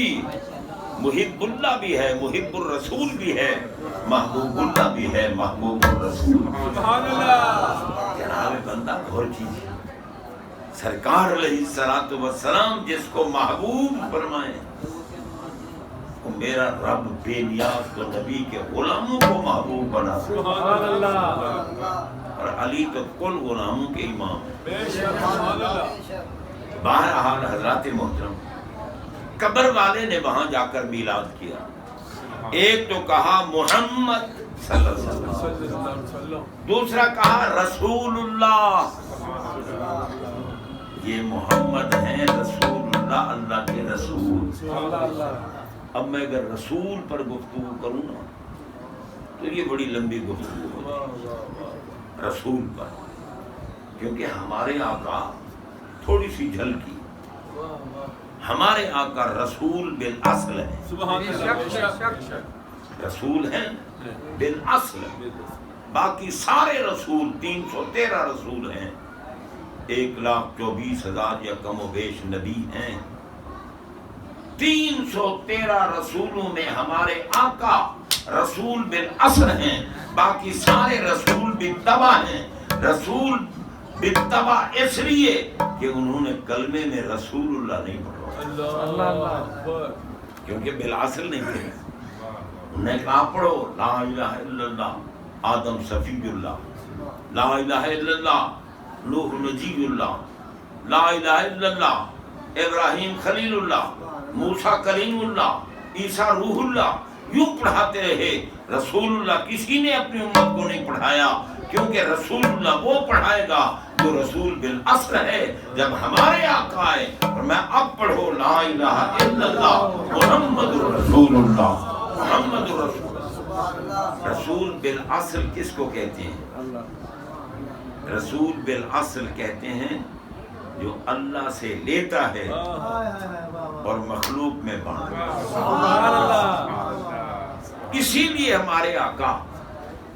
S1: محب اللہ بھی ہے، محب الرسول بھی ہے، محبوب اللہ بھی ہے، محبوب الرسول. جناب بندہ اور چیز سرکار علیہ الصلوۃ والسلام جس کو محبوب فرمائے، میرا رب بے نیاز تو نبی کے غلاموں کو محبوب بنا. سبحان اللہ. اور علی تو کل غلاموں کے امام ہیں. بہرحال حضرات محترم، قبر والے نے وہاں جا کر میلاد کیا. ایک تو کہا محمد صلی اللہ علیہ وسلم، دوسرا کہا رسول اللہ. یہ محمد ہیں رسول اللہ، اللہ کے رسول. اب میں اگر رسول پر گفتگو کروں نا تو یہ بڑی لمبی گفتگو ہوگی رسول پر، کیونکہ ہمارے آقا تھوڑی سی جھلکی، ہمارے آقا رسول بالاصل ہے. رسول ہیں بالاصل، باقی سارے رسول 313 رسول ہیں، 1,24,000 یا کم و بیش نبی ہیں. 313 رسولوں میں ہمارے آقا رسول بالاصل ہیں، باقی سارے رسول بالتبع ہیں۔ رسول بالتبع اس لیے کہ انہوں نے کلمے میں رسول اللہ نہیں پڑھا، کیونکہ بالاصل نہیں تھے۔ انہوں نے کہا پڑھو لا الہ الا اللہ آدم صفی اللہ، لا الہ الا اللہ نوح نجی اللہ، لا الہ الا اللہ ابراہیم خلیل اللہ، موسیٰ کلیم اللہ، عیسیٰ روح اللہ، یوں پڑھاتے رہے۔ رسول اللہ کسی نے اپنی امت کو نہیں پڑھایا، کیونکہ رسول اللہ وہ پڑھائے گا جو رسول بالاصل ہے۔ جب ہمارے آقا آئے اور میں اب پڑھو لا الہ الا اللہ محمد رسول اللہ، محمد رسول اللہ۔ رسول بالاصل کس کو کہتے ہیں؟ رسول بالاصل کہتے ہیں جو اللہ سے لیتا ہے اور مخلوق میں بانٹتا ہے۔ اسی لیے ہمارے آقا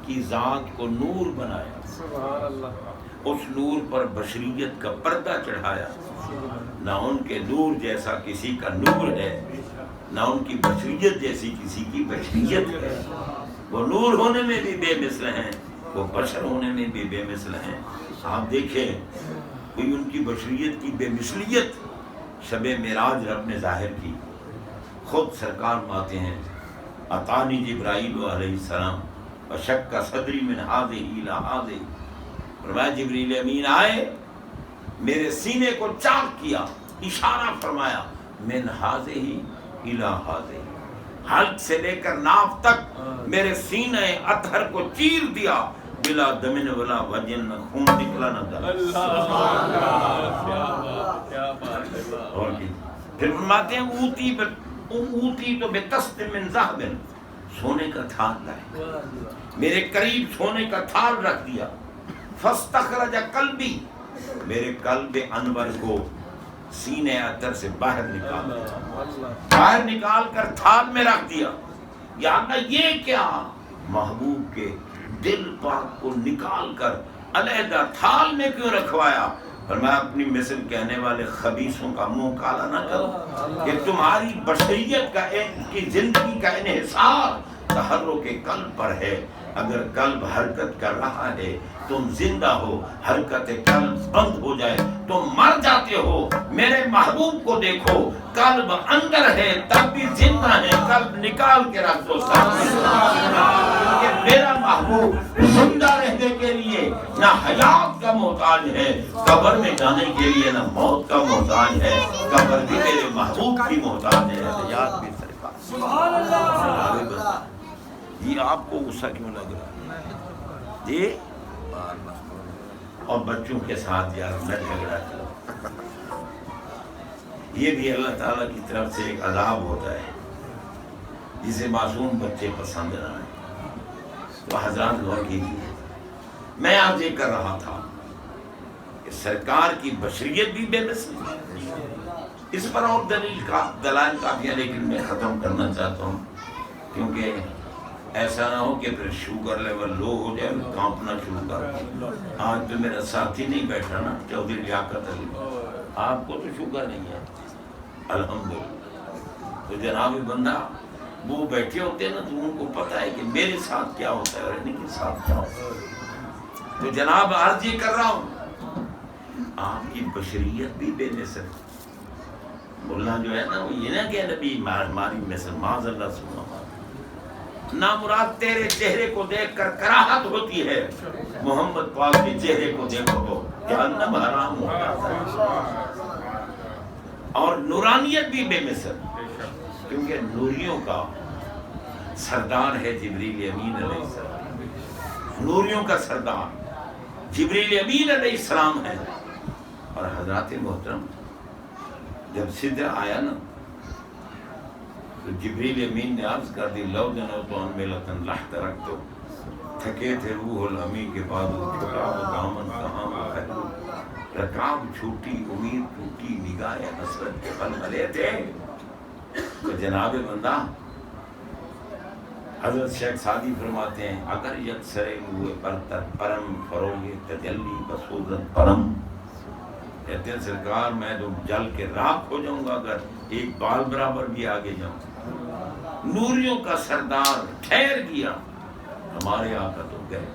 S1: کی ذات کو نور بنایا، اس نور پر بشریت کا پردہ چڑھایا۔ نہ ان کے نور جیسا کسی کا نور ہے، نہ ان کی بشریت جیسی کسی کی بشریت ہے۔ وہ نور ہونے میں بھی بے مثل ہیں، وہ بشر ہونے میں بھی بے مثل ہیں۔ آپ دیکھیں کوئی ان کی بشریت کی بے مثلیت شب معراج رب نے ظاہر کی۔ خود سرکار ماتے ہیں اتانی جبرائیل علیہ السلام وشق صدری من ہذہ الی ہذہ، فرمایا جبریل امین آئے، میرے سینے کو چاک کیا، اشارہ فرمایا من ہذہ الی ہذہ، حلق سے لے کر ناف تک میرے سینہ اطہر کو چیر دیا، بلا دمن ولا وجن، نہ خون نکلا نہ درد۔ اور پھر فرماتے ہیں اوتی تو بتست من ذہب، سونے کا تھال لائے، میرے قریب سونے کا تھال رکھ دیا، فاستخرج قلبی، میرے قلب انور کو سینے اطہر سے باہر نکال دیا، باہر نکال کر تھال میں رکھ دیا۔ یا اللہ یہ کیا؟ محبوب کے دل پاک کو نکال کر علیحدہ تھال میں کیوں رکھوایا؟ فرمایا اپنی مثل کہنے والے خبیثوں کا منہ کالا نہ کرو، کہ تمہاری بشریت کا کی زندگی کا انحصار تحرک قلب پر ہے۔ اگر قلب حرکت کر رہا ہے تم زندہ ہو، حرکت قلب بند ہو جائے تم مر جاتے ہو۔ میرے محبوب کو دیکھو، قلب اندر ہے تب بھی زندہ ہے، قلب نکال کے رکھ دو کہ میرا محبوب زندہ رہنے کے لیے نہ حیات کا محتاج ہے، قبر میں جانے کے لیے نہ موت کا محتاج ہے، قبر بھی میرے محبوب کی محتاج ہے، حیات بھی سرکار۔ سبحان اللہ۔ یہ آپ کو غصہ کیوں لگ رہا ہے جی؟ اور بچوں کے ساتھ یار نہ جھگڑا کرو، یہ بھی اللہ تعالیٰ کی طرف سے ایک عذاب ہوتا ہے جسے معصوم بچے پسند نہ آئے۔ تو حضرات غور کیجیے، میں آج یہ کر رہا تھا کہ سرکار کی بشریت بھی بے مثل، اس پر اور دلائل کافی ہیں، لیکن میں ختم کرنا چاہتا ہوں کیونکہ ایسا نہ ہو کہ پھر شوگر لیول لو ہو جائے، کانپنا شروع کر دیں۔ آج تو میرا ساتھی نہیں بیٹھا نا، چودھری لیاقت علی، آپ کو تو شوگر نہیں ہے الحمدللہ۔ تو جناب بندہ وہ بیٹھے ہوتے ہیں نا تو ان کو پتہ ہے کہ میرے ساتھ کیا ہوتا ہے اور ان کے ساتھ کیا ہوتا ہے۔ تو جناب عرض یہ کر رہا ہوں، آپ کی بشریت بھی بے مثل۔ ملا جو ہے نا وہ یہ نہ کہ نبی ہماری مثل، معاذ اللہ سبحانہ نامراد تیرے چہرے کو دیکھ کر کراہت ہوتی ہے، محمد پاک کے چہرے کو دیکھو تو جہنم حرام ہو جاتا ہے۔ اور نورانیت بھی بے مثل، کیونکہ نوریوں کا سردار ہے جبریل امین علیہ السلام، نوریوں کا سردار جبریل امین علیہ السلام ہے۔ اور حضرات محترم جب سدرہ آیا نا تو جبریل امین نے عرض کر دی لو جنوت ان ملتن لحترکتو، تھکے تھے روح الامین کے بعد چھوٹا وہ دامن کہاں وہ خیلو، رکاب چھوٹی امید ٹوٹی نگاہ حسرت کے پل ملے تھے۔ تو جناب بندہ حضرت شیخ سعدی فرماتے ہیں اگر یک سرے ہوئے پرتر پرم فروغ تجلی بسوزت پرم، کہتے ہیں سرکار میں تو جل کے راکھ ہو جاؤں گا اگر ایک بال برابر بھی آگے جاؤں۔ نوریوں کا سردار ٹھہر گیا، ہمارے آقا تو گئے،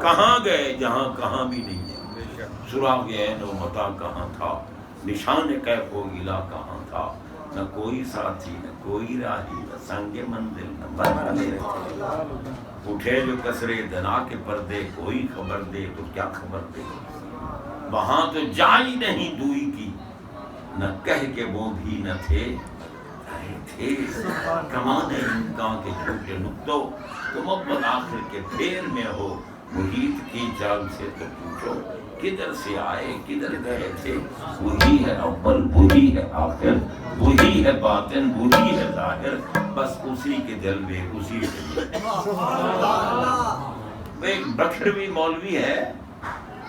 S1: کہاں گئے؟ جہاں کہاں بھی نہیں ہے۔ سراغ عین و متا کہاں تھا، نشان کیف و گلا کہاں تھا، نہ کوئی ساتھی نہ کوئی راہی، نہ سنگ منزل نہ مرحلے تھے۔ اٹھے جو کسرے دنا کے پردے، کوئی خبر دے تو کیا خبر دے، وہاں تو جا ہی نہیں دوئی کی، نہ کہہ کے وہ بھی نہ تھے تھے کمانے امکان کے چھوٹے نقطوں، تم اب آخر کے پھیر میں ہو، محیط کی چال سے تو پوچھو کدھر سے آئے کدھر گئے تھے، وہی ہے اول وہی ہے آخر، وہی ہے باطن وہی ہے ظاہر، بس اسی کے جلوے اسی کے ایک بکھروی مولوی ہے،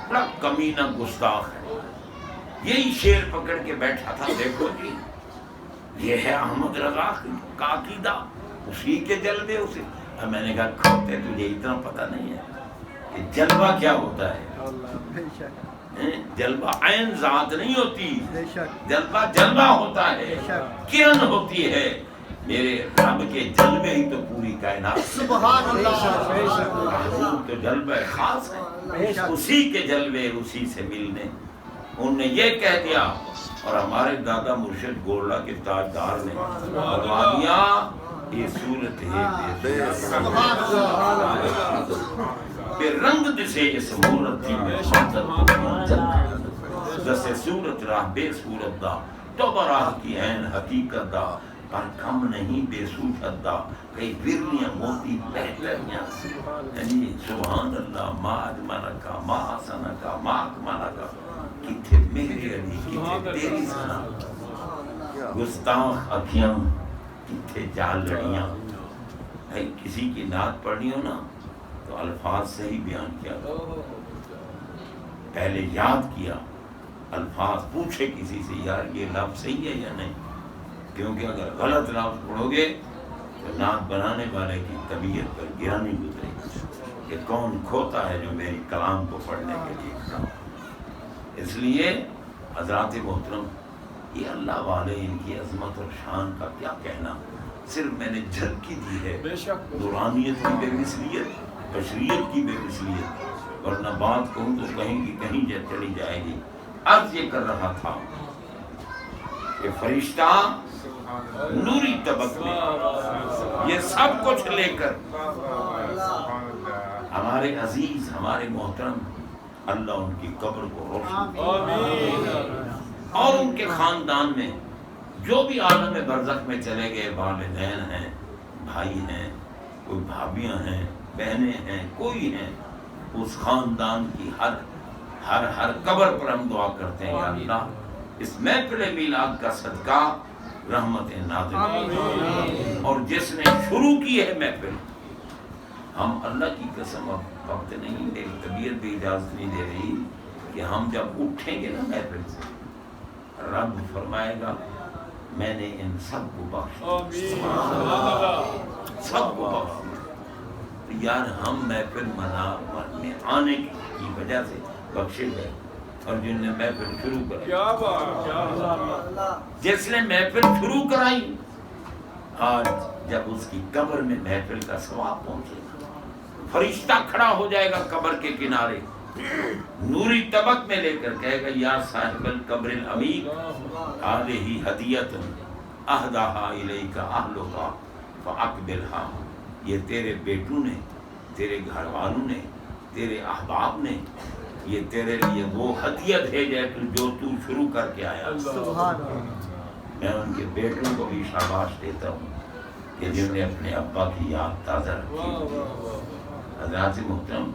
S1: بڑا کمینہ گستاخ ہے، یہی شعر پکڑ کے بیٹھا تھا، دیکھو جی یہ ہے احمد رضا کا عقیدہ، اسی کے جلوے اسی۔ اب میں نے کہا کھوتے تجھے اتنا پتہ نہیں ہے کہ جلوہ کیا ہوتا ہے؟ جلوہ عین ذات نہیں ہوتی، جلوہ جلوہ ہوتا ہے، کرن ہوتی ہے، میرے رب کے جلوے ہی تو پوری کائنات، سبحان اللہ، تو جلوہ خاص ہے، اسی کے جلوے اسی سے ملنے۔ انہوں نے یہ کہہ دیا، اور ہمارے دادا مرشد گولڑا کے تاجدار نے فرما دیا یہ صورت ہے بے رنگ دسے اس مورت تھی میں جسے صورت راہ بے صورت دا تو براہ کی عین حقیقت دا، پر کم نہیں بے صورت دا، کئی برلیاں موتی بہتریاں، یعنی سبحان اللہ، ما اجمل کا ما حسن کا ما اکمل کا، کتھے میرے علی کتھے تیری سنا، گستاخ اکھیاں کتھے جال لڑیاں۔ کسی کی نعت پڑھنی ہو نا تو الفاظ سے ہی بیان کیا، پہلے یاد کیا، الفاظ پوچھے کسی سے یار یہ لفظ صحیح ہے یا نہیں، کیونکہ اگر غلط لفظ پڑھو گے تو نعت بنانے والے کی طبیعت پر گرانی گزرے گی کہ کون کھوتا ہے جو میری کلام کو پڑھنے کے لیے کھڑا۔ اس لیے حضرات محترم، یہ اللہ والے ان کی عظمت اور شان کا کیا کہنا، صرف میں نے جھلکی دی ہے، نورانیت کی بے مثلیت، بشریت کی بے مثلیت، ورنہ بات کہوں تو کہیں کی کہیں چلی جائے گی۔ عرض یہ کر رہا تھا کہ فرشتہ نوری طبق میں یہ سب کچھ لے کر ہمارے عزیز ہمارے محترم اللہ ان کی قبر کو روشن اور ان کے خاندان میں جو بھی عالم برزخ میں چلے گئے، والدین ہیں، بھائی ہیں، کوئی بھابیاں ہیں، بہنیں ہیں، کوئی ہیں، اس خاندان کی ہر قبر پر ہم دعا کرتے ہیں یا اللہ اس محفل میلاد کا صدقہ رحمت نازل، اور جس نے شروع کی ہے محفل، ہم اللہ کی قسم اب وقت نہیں، میری طبیعت بھی اجازت نہیں دے رہی کہ ہم جب اٹھیں گے نا محفل سے، رب فرمائے گا میں نے ان سب کو بخش سب کو بخش، یار ہم محفل میں آنے کی وجہ سے بخشے گئے، اور جن نے محفل شروع کرائی، جس نے محفل شروع کرائی، آج جب اس کی قبر میں محفل کا ثواب پہنچے گا، فرشتہ کھڑا ہو جائے گا قبر کے کنارے، نوری طبق میں لے کر کہے گا یا صاحب القبر العمیق هذه ہدیۃ اہداہا الیک اہلک فاقبلھا، یہ تیرے بیٹوں نے، تیرے گھر والوں نے، تیرے احباب نے یہ تیرے لیے وہ ہدیہ بھیجا ہے جو تو شروع کر کے آیا۔ میں ان کے بیٹوں کو بھی شاباش دیتا ہوں کہ جنہوں نے اپنے ابا کی یاد تازہ رکھی۔ حضرات محترم،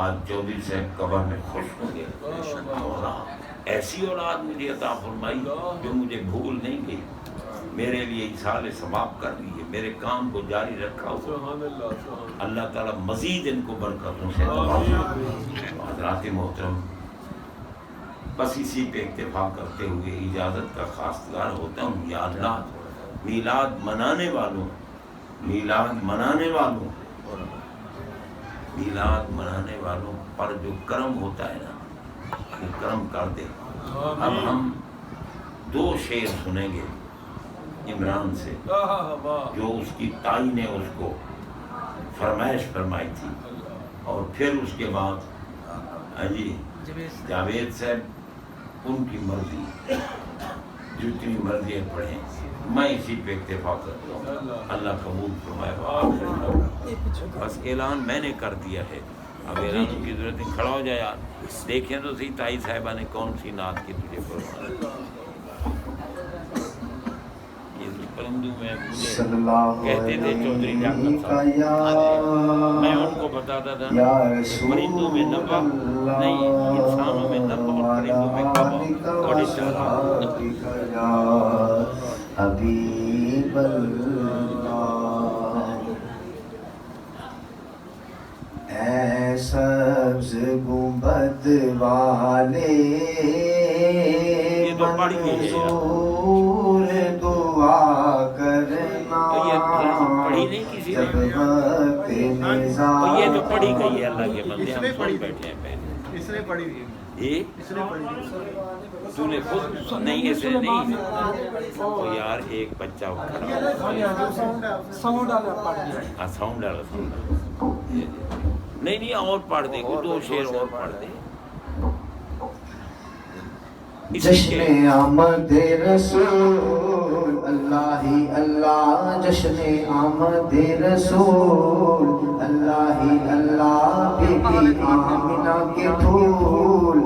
S1: آج چودھری صاحب قبر میں خوش ہوں گے، مولا ایسی اولاد مجھے عطا فرمائی جو مجھے بھول نہیں گئی، میرے لیے ایصال ثواب کر رہی ہے، میرے کام کو جاری رکھا ہوا، اللہ تعالیٰ مزید ان کو برکتوں سے حضرات محترم، بس اسی پہ اکتفا کرتے ہوئے اجازت کا خواستگار ہوتا ہوں۔ یا اللہ میلاد منانے والوں، میلاد منانے والوں، میلاد منانے والوں پر جو کرم ہوتا ہے نا، وہ کرم کر دے۔ اب ہم 2 شعر سنیں گے عمران سے، جو اس کی تائی نے اس کو فرمائش فرمائی تھی، اور پھر اس کے بعد جی جاوید صاحب ان کی مرضی، جتنی مرضی پڑھیں، میں اسی پہ اکتفا کرتا ہوں۔ اللہ قبول فرمائے۔ بس اعلان میں نے کر دیا ہے، اب اعلان کی ضرورت نہیں۔ کھڑا ہو جائے یار، دیکھیں تو صحیح تائی صاحبہ نے کون سی نعت کی تجھے فرمایا۔ پرندوں میں مجھے کہتے تھے چودھری لیاقت صاحب، میں ان کو بتاتا تھا پرندوں میں نبا نہیں، انسانوں میں نبا اور پرندوں میں کبا، بڑے چالاک۔
S2: حبیب اللہ اے سبز گنبد والے منظور دعا کرنا، جب وقت نظام
S1: یہ تو پڑھی گئی ہے اللہ کے بندے، ہم سن بیٹھے ہیں پہلے۔
S3: اس نے پڑھی ہوئی
S1: تو نے خود نہیں، ایسے نہیں تو یار ایک بچہ
S3: ساؤنڈ
S1: والا نہیں اور پڑھ دے، 2 شعر اور پڑھ دے۔
S2: جشن آمد رسول اللہ ہی اللہ، جشن آمد رسول اللہ ہی اللہ، بی بی آمنہ کے پھول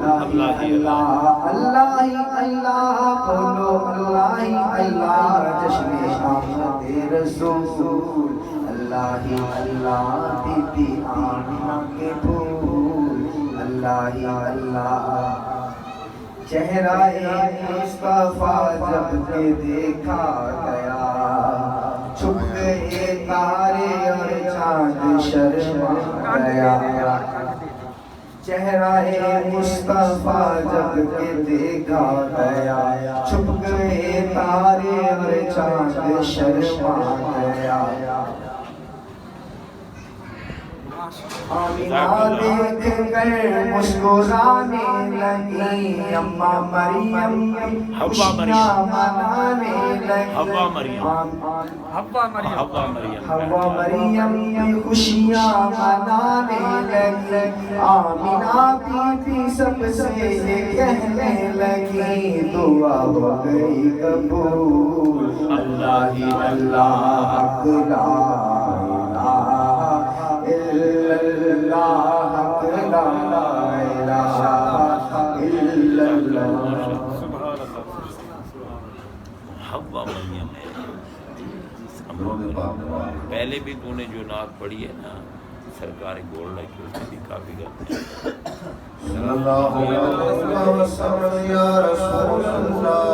S2: اللہ ہی اللہ، اللہ ہی اللہ، بولو اللہ ہی اللہ، جشن آمد رسول اللہ ہی اللہ، بی بی آمنہ کے پھول اللہ ہی اللہ۔ چہرہ مصطفیٰ جب کہ دیکھا گیا، چھپ گئے تارے اور چاند شرما گیا، چہرہ مصطفیٰ جب کہ دیکھا گیا، چھپ گئے تارے اور چاند شرما گیا۔ آمینہ دیکھ کر مسکرانے لگی، اماں مریم خوشیاں منانے لگی،
S1: حوا مریم
S2: حوا مریم خوشیاں منانے لگی، آمینہ بی سب سے یہ کہنے لگی، دعا ہو گئی قبول، اللہ ہی اللہ، لا الہ الا اللہ، لا الہ الا اللہ۔
S1: حوا مریم ہے۔ پہلے بھی تو نے جو نعت پڑھی ہے نا سرکار گولڈ ہے، اس میں بھی کافی کرتے ہیں۔
S2: صلی اللہ علیہ وسلم یا رسول اللہ